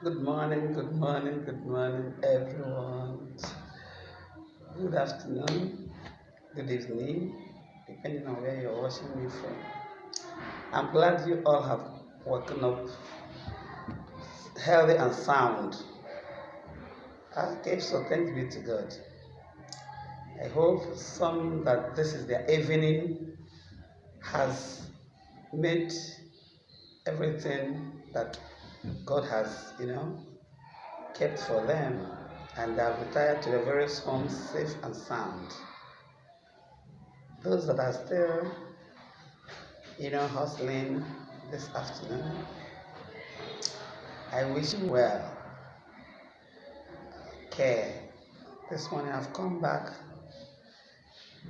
Good morning, everyone. Good afternoon, good evening, depending on where you're watching me from. I'm glad you all have woken up healthy and sound. Okay, so thanks be to God. I hope some that this is their evening has made everything that God has, kept for them, and they have retired to their various homes safe and sound. Those that are still, hustling this afternoon, I wish you well. Okay, this morning I've come back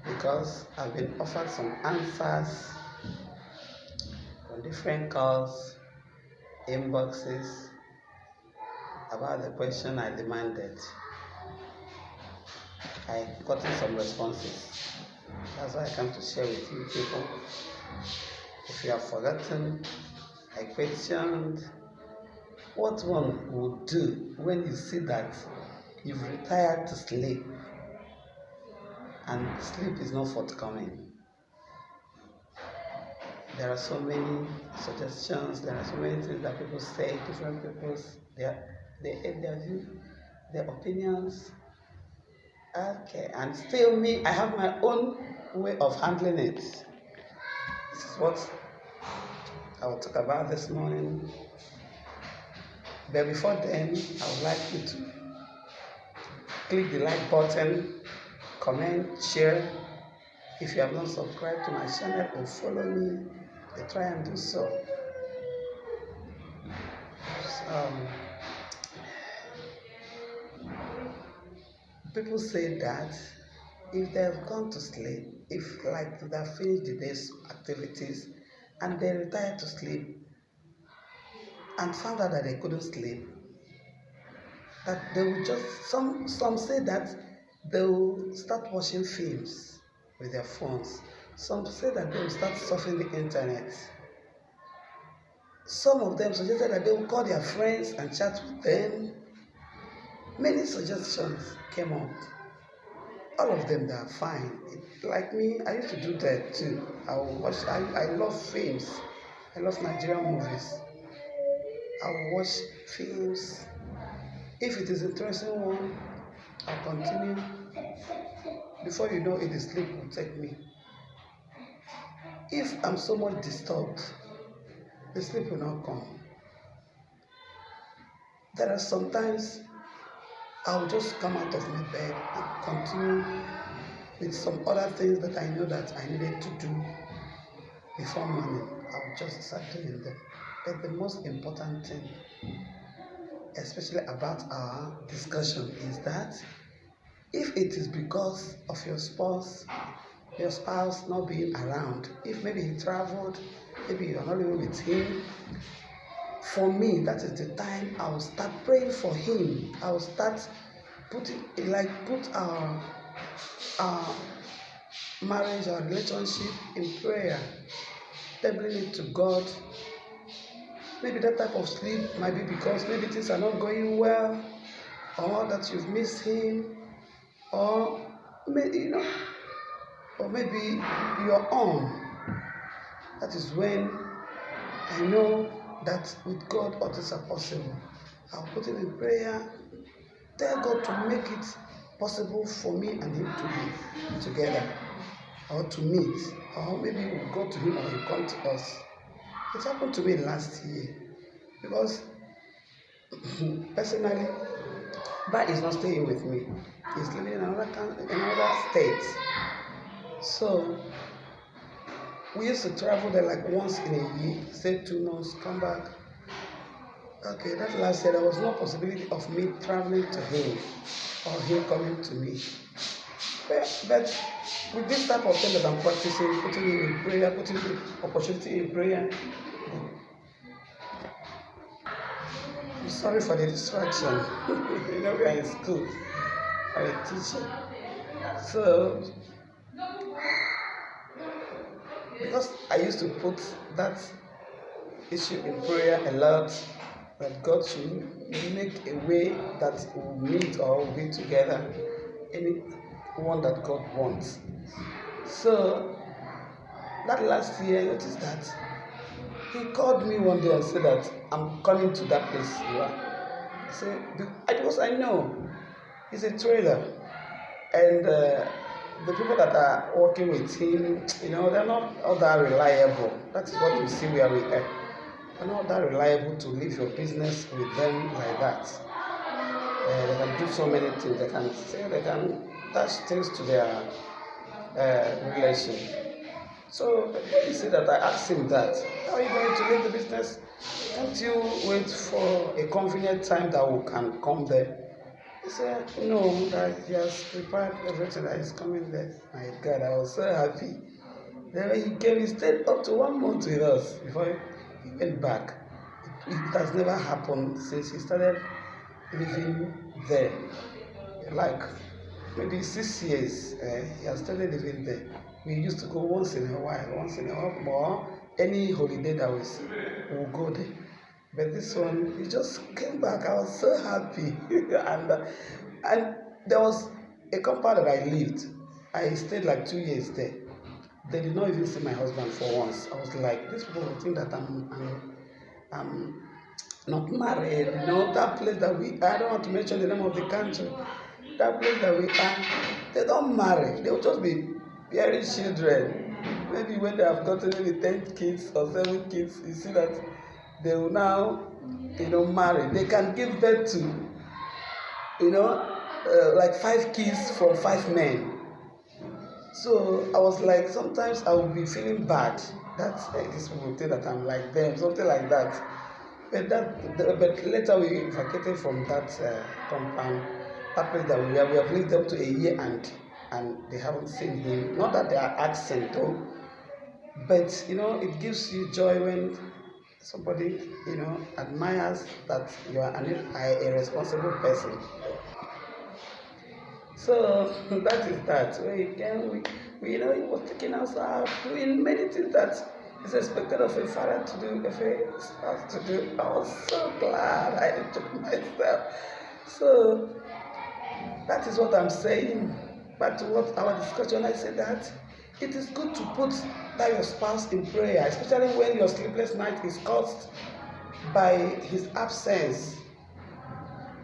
because I've been offered some answers from different calls, inboxes about the question I demanded. I've gotten some responses. That's why I come to share with you people. If you have forgotten, I questioned what one would do when you see that you've retired to sleep and sleep is not forthcoming. There are so many suggestions, there are so many things that people say, different people's their view, their opinions. Okay, and still me, I have my own way of handling it. This is what I will talk about this morning. But before then, I would like you to click the like button, comment, share. If you have not subscribed to my channel or follow me, try and do so. Um, People say that if they have gone to sleep, if like they have finished the day's activities and they retire to sleep and found out that they couldn't sleep, that they will just some say that they will start watching films with their phones. Some say that they will start surfing the internet. Some of them suggested that they will call their friends and chat with them. Many suggestions came up. All of them, they are fine. Like me, I used to do that too. I love films. I love Nigerian movies. I will watch films. If it is interesting one, I'll continue. Before you know it, the sleep will take me. If I'm so much disturbed, the sleep will not come. There are sometimes I'll just come out of my bed and continue with some other things that I know that I needed to do before morning. I'll just start doing them. But the most important thing, especially about our discussion, is that if it is because of your spouse not being around, if maybe he traveled, maybe you're not living with him, for me, that is the time I will start praying for him. I will start put our marriage, our relationship in prayer, tabling it to God. Maybe that type of sleep might be because maybe things are not going well, or that you've missed him, or maybe or maybe you're on. That is when I know that with God all things are possible. I'll put it in prayer, tell God to make it possible for me and him to be together, or to meet, or maybe we'll go to him or he'll come to us. It happened to me last year because personally, Dad is not staying with me. He's living in another state. So we used to travel there like once in a year, stay 2 months, come back. Okay, that last year there was no possibility of me traveling to him or him coming to me. But with this type of thing that I'm practicing, putting him in prayer, putting the opportunity in prayer. I'm sorry for the distraction. We are in school. I'm a teacher. So because I used to put that issue in prayer a lot, that God should make a way that will meet or will be together anyone that God wants. So that last year, I noticed that he called me one day and said that I'm coming to that place you are. I said, because I know he's a trader, and the people that are working with him, they're not all that reliable. That is what we see where we are. They're not that reliable to leave your business with them like that. They can do so many things. They can dash things to their relation. So when he said that, I asked him that, how are you going to leave the business? Can't you wait for a convenient time that we can come there? He said, no, that he has prepared everything that is coming there. My God, I was so happy. Then when he came, he stayed up to 1 month with us before he went back. It has never happened since he started living there. Like maybe 6 years, he has started living there. We used to go once in a while, more. Any holiday that we see, we'll go there. But this one, he just came back. I was so happy. and there was a compound that I lived. I stayed like 2 years there. They did not even see my husband for once. I was like, these people will think that I'm not married. That place that I don't want to mention the name of the country. That place that we are, they don't marry. They will just be bearing children. Maybe when they have gotten maybe 10 kids or 7 kids, you see that they will now, marry. They can give birth to, like 5 kids from 5 men. So I was like, sometimes I would be feeling bad that these people think that I'm like them, something like that. But later we vacated from that compound. That place that we have lived up to a year and they haven't seen him. Not that they are absent though, but it gives you joy when somebody admires that you are a responsible person. So that is that. We he was taking us out, doing many things that is expected of a father to do, of a spouse to do. I was so glad I enjoyed myself. So that is what I'm saying. Back to what our discussion, I said that it is good to put that your spouse in prayer, especially when your sleepless night is caused by his absence.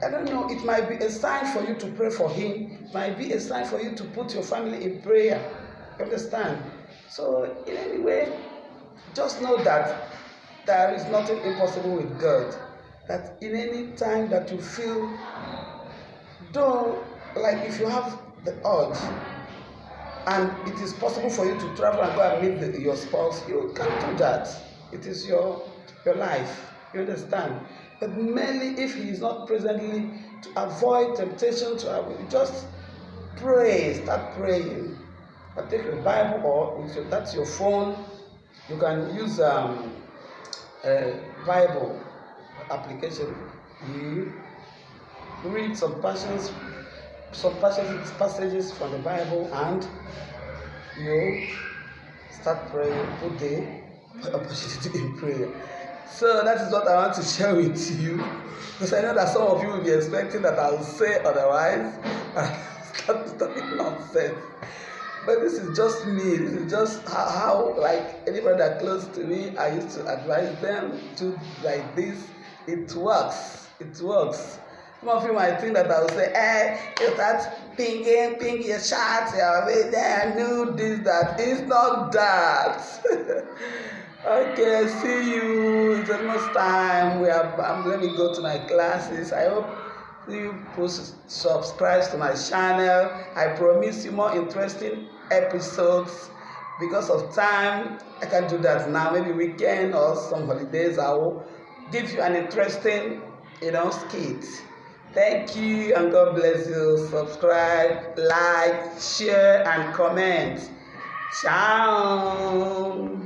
I don't know, it might be a sign for you to pray for him. It might be a sign for you to put your family in prayer. You understand? So in any way, just know that there is nothing impossible with God. That in any time that you feel, though, like if you have the urge, and it is possible for you to travel and go and meet your spouse, you can do that. It is your life. You understand? But mainly if he is not presently, to avoid temptation, just pray, start praying. But take your Bible or that's your phone. You can use a Bible application. You read some passages from the Bible and you start praying, put the opportunity in prayer. So that is what I want to share with you, because I know that some of you will be expecting that I will say otherwise and start talking nonsense. But this is just me. This is just how like anybody that close to me, I used to advise them to like this. It works. It works. Some of you might think that I will say, you start pinging your chat, you're there, new this, that. It's not that. Okay, see you. It's almost time. Let me go to my classes. I hope you subscribe to my channel. I promise you more interesting episodes. Because of time, I can't do that now. Maybe weekend or some holidays, I will give you an interesting, skit. Thank you and God bless you. Subscribe, like, share, and comment. Ciao.